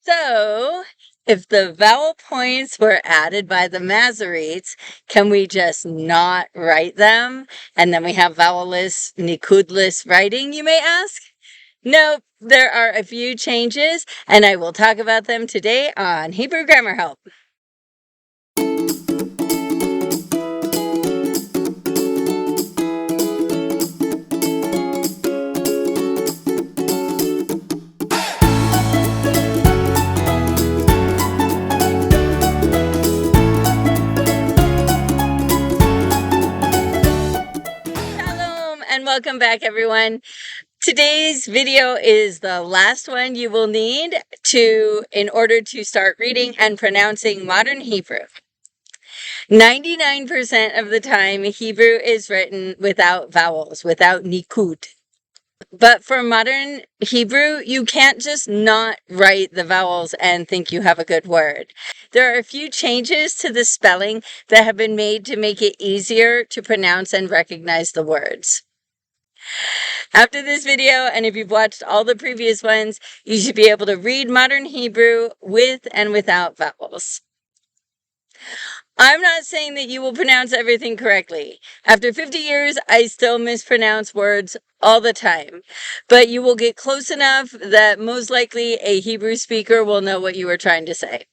So, if the vowel points were added by the Masoretes, can we just not write them? And then we have vowelless, Nikkudless writing, you may ask? Nope, there are a few changes, and I will talk about them today on Hebrew Grammar Help. Shalom, and welcome back, everyone. Today's video is the last one you will need in order to start reading and pronouncing modern Hebrew. 99% of the time, Hebrew is written without vowels, without Nikkud. But for modern Hebrew, you can't just not write the vowels and think you have a good word. There are a few changes to the spelling that have been made to make it easier to pronounce and recognize the words. After this video, and if you've watched all the previous ones, you should be able to read modern Hebrew with and without vowels. I'm not saying that you will pronounce everything correctly. After 50 years, I still mispronounce words all the time. But you will get close enough that most likely a Hebrew speaker will know what you were trying to say.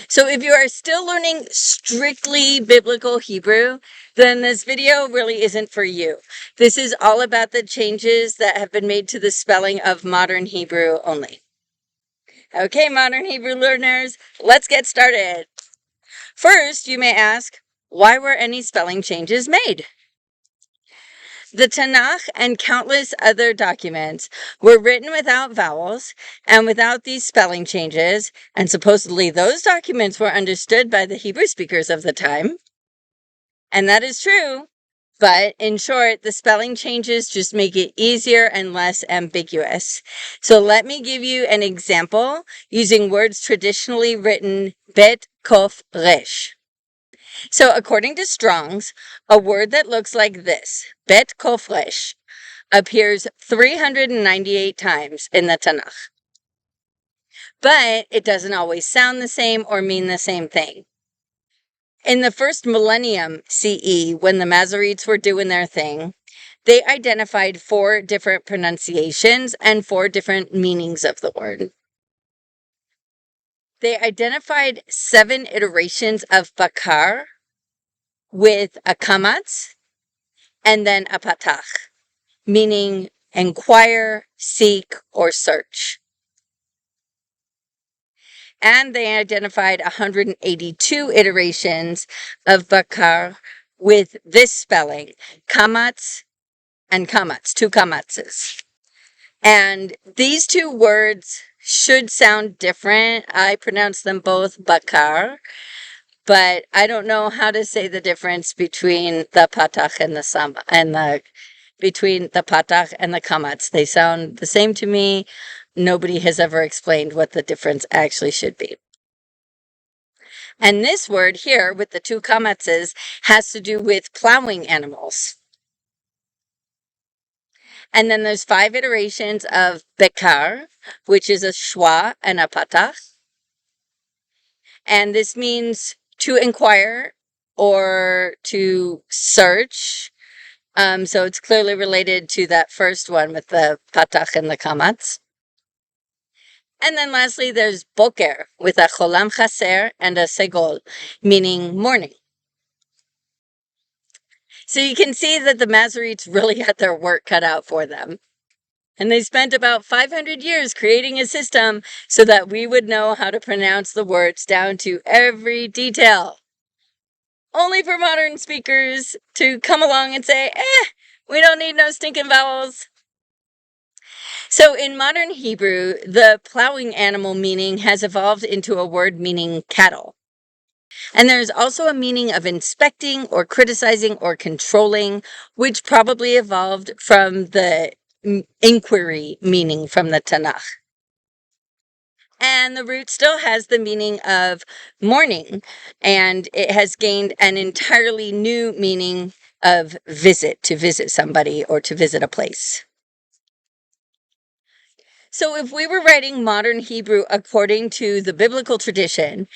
So if you are still learning strictly biblical Hebrew, then this video really isn't for you. This is all about the changes that have been made to the spelling of modern Hebrew only. Okay, modern Hebrew learners, let's get started. First, you may ask, why were any spelling changes made? The Tanakh and countless other documents were written without vowels and without these spelling changes, and supposedly those documents were understood by the Hebrew speakers of the time. And that is true, but in short, the spelling changes just make it easier and less ambiguous. So let me give you an example using words traditionally written bet, kof, resh. So according to Strong's, a word that looks like this, bet kofresh, appears 398 times in the Tanakh. But it doesn't always sound the same or mean the same thing. In the first millennium CE, when the Masoretes were doing their thing, they identified 4 different pronunciations and 4 different meanings of the word. They identified 7 iterations of bakar, with a kamatz and then a patach, meaning inquire, seek, or search. And they identified 182 iterations of bakar with this spelling, kamatz and kamatz, 2 kamatzes. And these 2 words should sound different. I pronounce them both bakar, but I don't know how to say the difference between the patach and between the patach and the kamatz. They sound the same to me. Nobody has ever explained what the difference actually should be. And this word here with the 2 kamatzes has to do with plowing animals. And then there's 5 iterations of bekar, which is a schwa and a patach. And this means to inquire or to search. So it's clearly related to that first one with the patach and the kamatz. And then lastly, there's boker with a cholam chaser and a segol, meaning morning. So you can see that the Masoretes really had their work cut out for them. And they spent about 500 years creating a system so that we would know how to pronounce the words down to every detail. Only for modern speakers to come along and say, we don't need no stinking vowels. So in modern Hebrew, the plowing animal meaning has evolved into a word meaning cattle. And there's also a meaning of inspecting or criticizing or controlling, which probably evolved from the inquiry meaning from the Tanakh. And the root still has the meaning of morning, and it has gained an entirely new meaning of visit, to visit somebody or to visit a place. So if we were writing modern Hebrew according to the biblical tradition,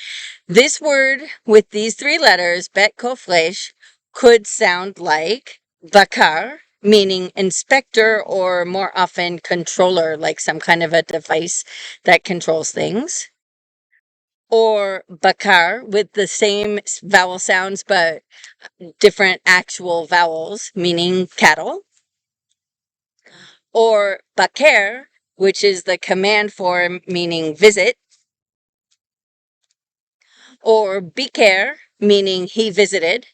this word with these three letters, bet kofresh, could sound like bakar, meaning inspector or more often controller, like some kind of a device that controls things. Or bakar with the same vowel sounds but different actual vowels, meaning cattle. Or baker, which is the command form meaning visit. Or biker, meaning he visited.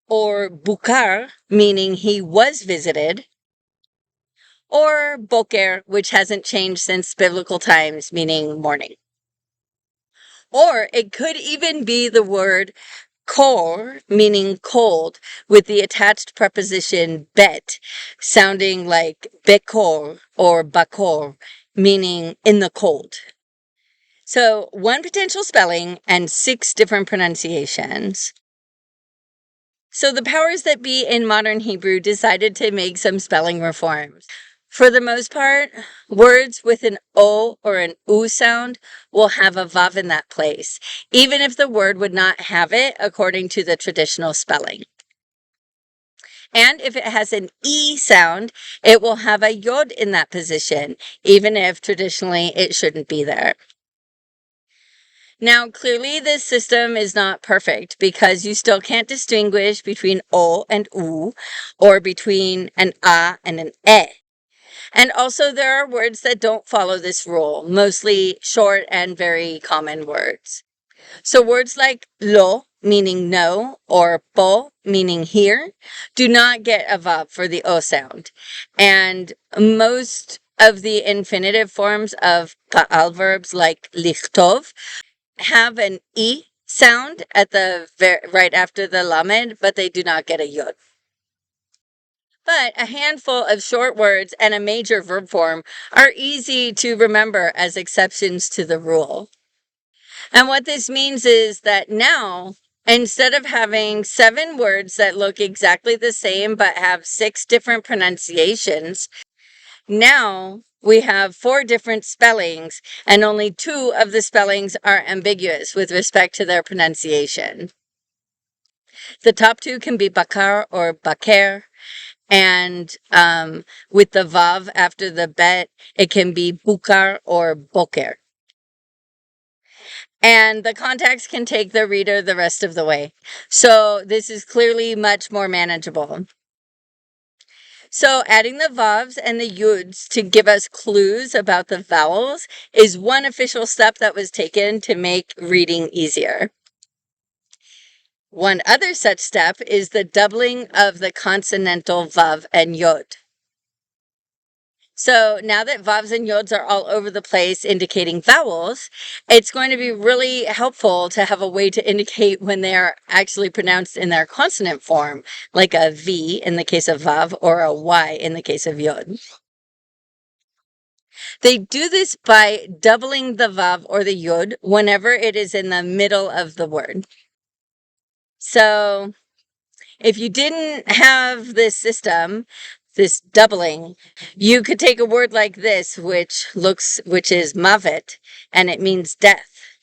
Or bukar, meaning he was visited. Or boker, which hasn't changed since biblical times, meaning morning. Or it could even be the word kor, meaning cold, with the attached preposition bet, sounding like bekor or bakor, meaning in the cold. So, one potential spelling and 6 different pronunciations. So, the powers that be in modern Hebrew decided to make some spelling reforms. For the most part, words with an O or an U sound will have a Vav in that place, even if the word would not have it according to the traditional spelling. And if it has an E sound, it will have a Yod in that position, even if traditionally it shouldn't be there. Now, clearly, this system is not perfect because you still can't distinguish between O and U or between an A and an E. And also, there are words that don't follow this rule, mostly short and very common words. So, words like lo, meaning no, or po, meaning here, do not get a vav for the O sound. And most of the infinitive forms of pa'al verbs like lichtov have an E sound at the right after the lamed, but they do not get a yod. But a handful of short words and a major verb form are easy to remember as exceptions to the rule. And what this means is that now, instead of having 7 words that look exactly the same but have 6 different pronunciations, now we have 4 different spellings, and only 2 of the spellings are ambiguous with respect to their pronunciation. The top 2 can be bakar or baker, and with the vav after the bet, it can be bukar or boker. And the context can take the reader the rest of the way. So this is clearly much more manageable. So adding the vavs and the yuds to give us clues about the vowels is one official step that was taken to make reading easier. One other such step is the doubling of the consonantal vav and yod. So now that vavs and yods are all over the place indicating vowels, it's going to be really helpful to have a way to indicate when they're actually pronounced in their consonant form, like a V in the case of vav or a Y in the case of yod. They do this by doubling the vav or the yod whenever it is in the middle of the word. So if you didn't have this system, this doubling, you could take a word like this, which is mavet, and it means death.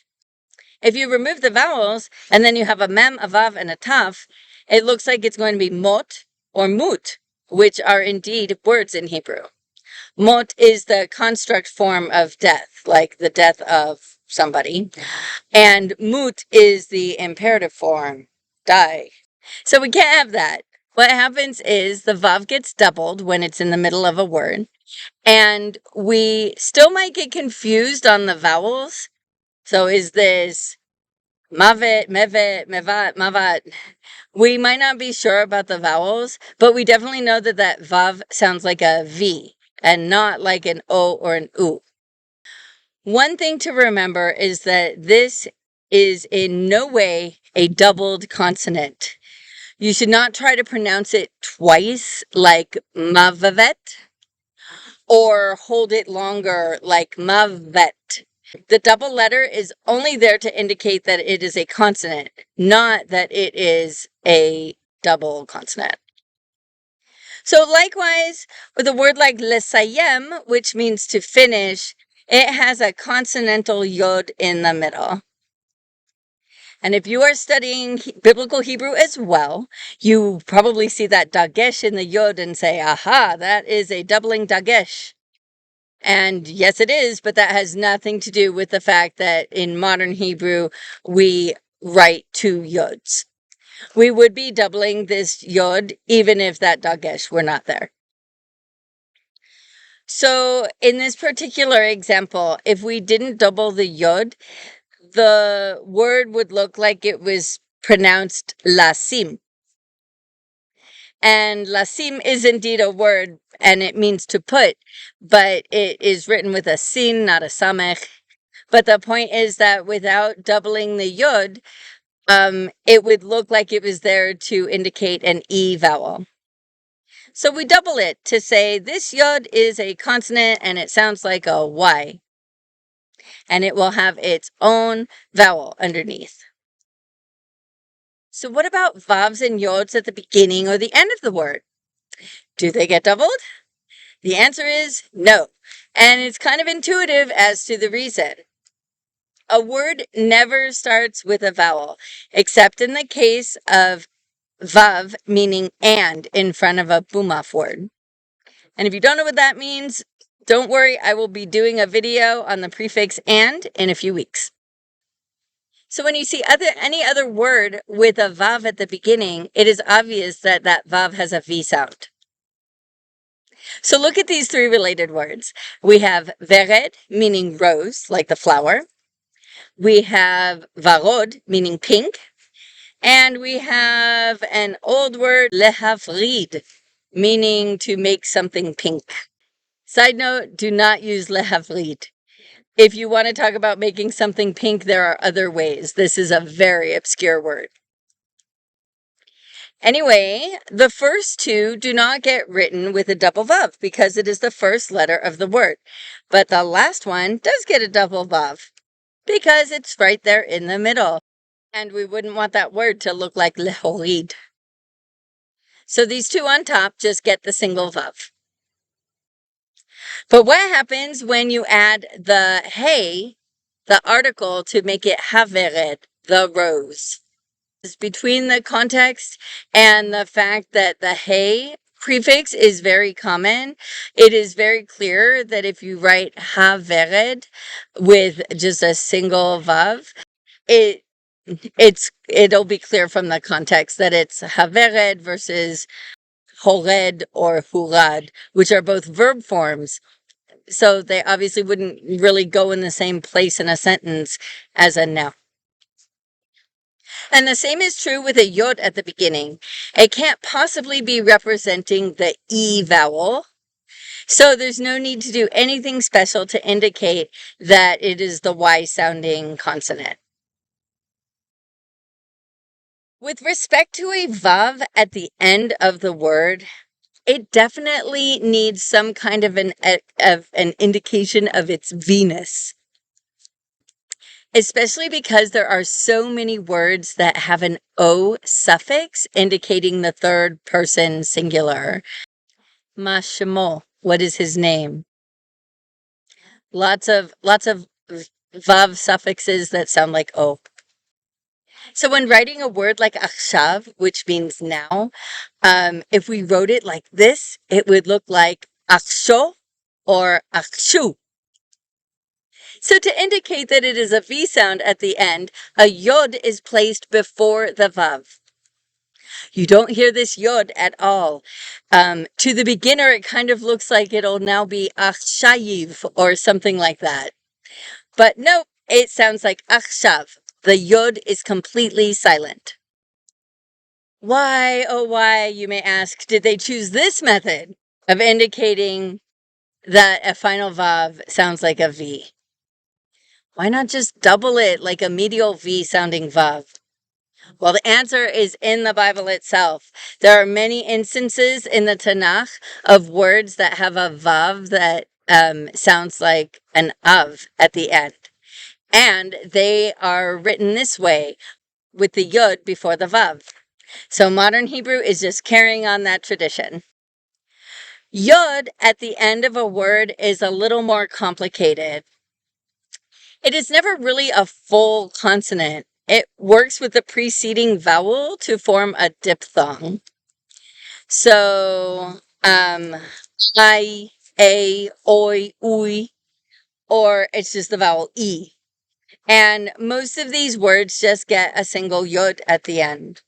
If you remove the vowels and then you have a mem, a vav, and a taf, it looks like it's going to be mot or mut, which are indeed words in Hebrew. Mot is the construct form of death, like the death of somebody, and mut is the imperative form, die. So we can't have that. What happens is the vav gets doubled when it's in the middle of a word, and we still might get confused on the vowels. So is this mavet, mevet, mevat, mavat? We might not be sure about the vowels, but we definitely know that that vav sounds like a V and not like an O or an U. One thing to remember is that this is in no way a doubled consonant. You should not try to pronounce it twice like mavet or hold it longer like mavet. The double letter is only there to indicate that it is a consonant, not that it is a double consonant. So likewise, with a word like lesayem, which means to finish, it has a consonantal yod in the middle. And if you are studying biblical Hebrew as well, you probably see that dagesh in the yod and say, aha, that is a doubling dagesh. And yes, it is, but that has nothing to do with the fact that in modern Hebrew, we write two yods. We would be doubling this yod even if that dagesh were not there. So in this particular example, if we didn't double the yod, the word would look like it was pronounced lasim. And lasim is indeed a word, and it means to put, but it is written with a sin, not a samech. But the point is that without doubling the yod, it would look like it was there to indicate an E vowel. So we double it to say this yod is a consonant and it sounds like a Y. And it will have its own vowel underneath. So what about vavs and yods at the beginning or the end of the word? Do they get doubled? The answer is no. And it's kind of intuitive as to the reason. A word never starts with a vowel, except in the case of vav, meaning and, in front of a bumaf word. And if you don't know what that means, don't worry, I will be doing a video on the prefix and in a few weeks. So when you see any other word with a vav at the beginning, it is obvious that that vav has a V sound. So look at these three related words. We have vered, meaning rose, like the flower. We have varod, meaning pink. And we have an old word, lehavrid, meaning to make something pink. Side note, do not use lehavrid. If you want to talk about making something pink, there are other ways. This is a very obscure word. Anyway, the first two do not get written with a double vav because it is the first letter of the word. But the last one does get a double vav because it's right there in the middle. And we wouldn't want that word to look like lehorid. So these two on top just get the single vav. But what happens when you add the hey, the article, to make it haveret, the rose? Between the context and the fact that the hey prefix is very common, it is very clear that if you write haveret with just a single vav, it'll be clear from the context that it's haveret versus hored or hurad, which are both verb forms. So they obviously wouldn't really go in the same place in a sentence as a noun. And the same is true with a yod at the beginning. It can't possibly be representing the E vowel. So there's no need to do anything special to indicate that it is the Y sounding consonant. With respect to a vav at the end of the word, it definitely needs some kind of an indication of its Venus. Especially because there are so many words that have an O suffix indicating the third person singular. Ma shemo, what is his name? Lots of vav suffixes that sound like O. So when writing a word like achshav, which means now, if we wrote it like this, it would look like achsho or achshu. So to indicate that it is a V sound at the end, a yod is placed before the vav. You don't hear this yod at all. To the beginner, it kind of looks like it'll now be achshayiv or something like that. But no, it sounds like achshav. The yod is completely silent. Why, oh why, you may ask, did they choose this method of indicating that a final vav sounds like a V? Why not just double it like a medial V sounding vav? Well, the answer is in the Bible itself. There are many instances in the Tanakh of words that have a vav that sounds like an av at the end. And they are written this way, with the yod before the vav. So modern Hebrew is just carrying on that tradition. Yod at the end of a word is a little more complicated. It is never really a full consonant. It works with the preceding vowel to form a diphthong. So, I, a, oi, ui, or it's just the vowel e. And most of these words just get a single yod at the end.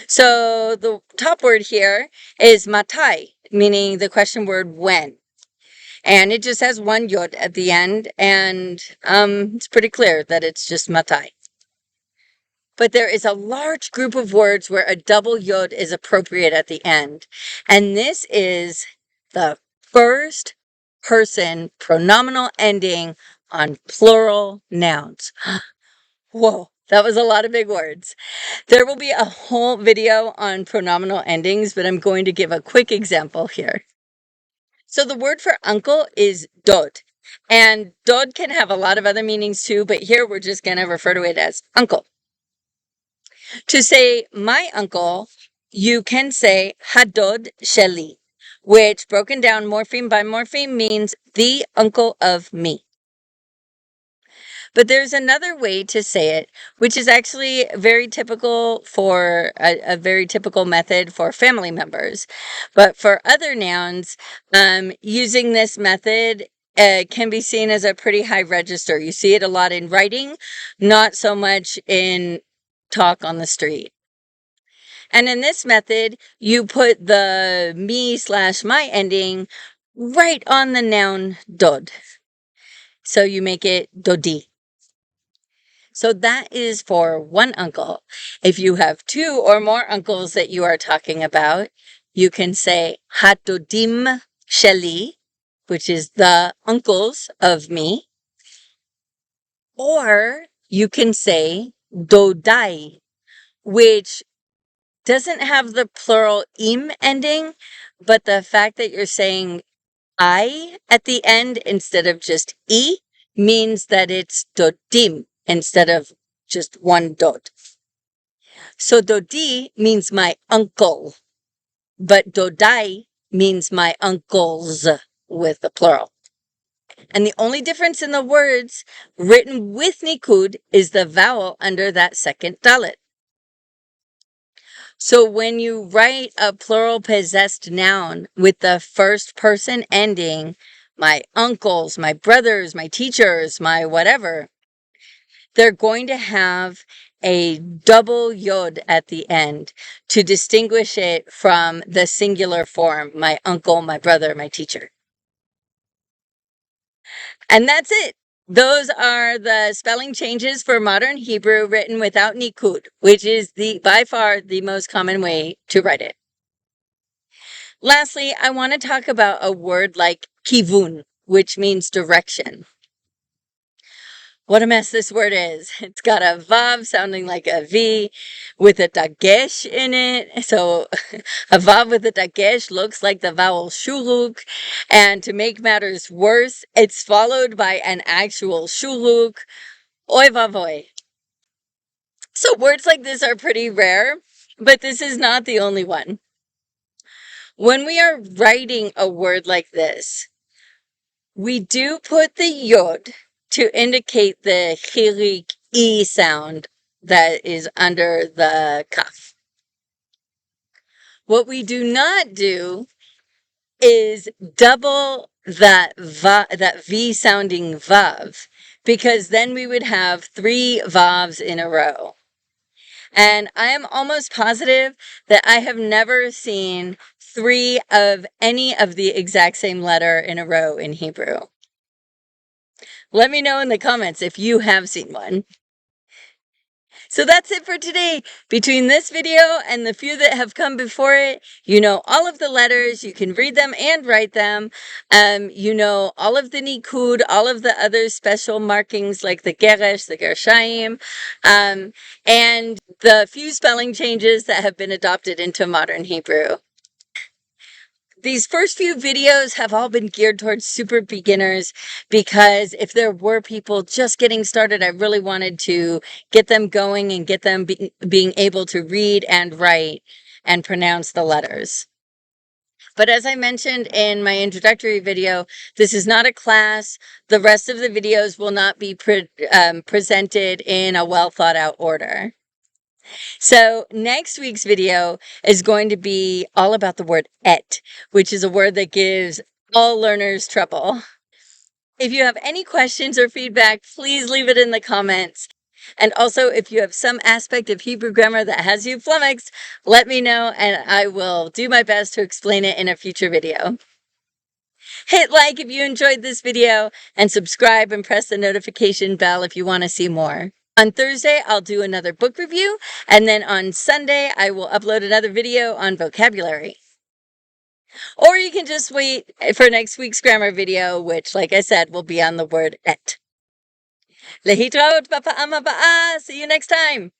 So the top word here is matai, meaning the question word when. And it just has one yod at the end, and it's pretty clear that it's just matai. But there is a large group of words where a double yod is appropriate at the end. And this is the first person pronominal ending on plural nouns. Whoa, that was a lot of big words. There will be a whole video on pronominal endings, but I'm going to give a quick example here. So the word for uncle is dod. And dod can have a lot of other meanings too, but here we're just going to refer to it as uncle. To say my uncle, you can say hadod sheli, which broken down morpheme by morpheme means the uncle of me. But there's another way to say it, which is actually very typical for a very typical method for family members. But for other nouns, using this method can be seen as a pretty high register. You see it a lot in writing, not so much in talk on the street. And in this method, you put the me/my ending right on the noun dod. So you make it dodi. So that is for one uncle. If you have two or more uncles that you are talking about, you can say hatodim sheli, which is the uncles of me. Or you can say dodai, which doesn't have the plural im ending, but the fact that you're saying I at the end instead of just e means that it's dodim instead of just one dod. So dodi means my uncle, but dodai means my uncles with the plural. And the only difference in the words written with Nikkud is the vowel under that second dalet. So when you write a plural possessed noun with the first person ending, my uncles, my brothers, my teachers, my whatever, they're going to have a double yod at the end to distinguish it from the singular form, my uncle, my brother, my teacher. And that's it. Those are the spelling changes for modern Hebrew written without Nikkud, which is by far the most common way to write it. Lastly, I want to talk about a word like kivun, which means direction. What a mess this word is. It's got a vav sounding like a V with a dagesh in it. So a vav with a dagesh looks like the vowel shuruk. And to make matters worse, it's followed by an actual shuruk. Oy vavoy. So words like this are pretty rare, but this is not the only one. When we are writing a word like this, we do put the yod to indicate the chirik e sound that is under the kaf. What we do not do is double that V sounding vav, because then we would have 3 vavs in a row. And I am almost positive that I have never seen 3 of any of the exact same letter in a row in Hebrew. Let me know in the comments if you have seen one. So that's it for today. Between this video and the few that have come before it, you know all of the letters, you can read them and write them. You know all of the Nikkud, all of the other special markings like the Geresh, the Gershayim, and the few spelling changes that have been adopted into modern Hebrew. These first few videos have all been geared towards super beginners because if there were people just getting started, I really wanted to get them going and get them being able to read and write and pronounce the letters. But as I mentioned in my introductory video, this is not a class. The rest of the videos will not be presented in a well thought out order. So next week's video is going to be all about the word et, which is a word that gives all learners trouble. If you have any questions or feedback, please leave it in the comments. And also, if you have some aspect of Hebrew grammar that has you flummoxed, let me know and I will do my best to explain it in a future video. Hit like if you enjoyed this video and subscribe and press the notification bell if you want to see more. On Thursday, I'll do another book review, and then on Sunday, I will upload another video on vocabulary. Or you can just wait for next week's grammar video, which, like I said, will be on the word et. Lehitraot בפעם הבאה. See you next time.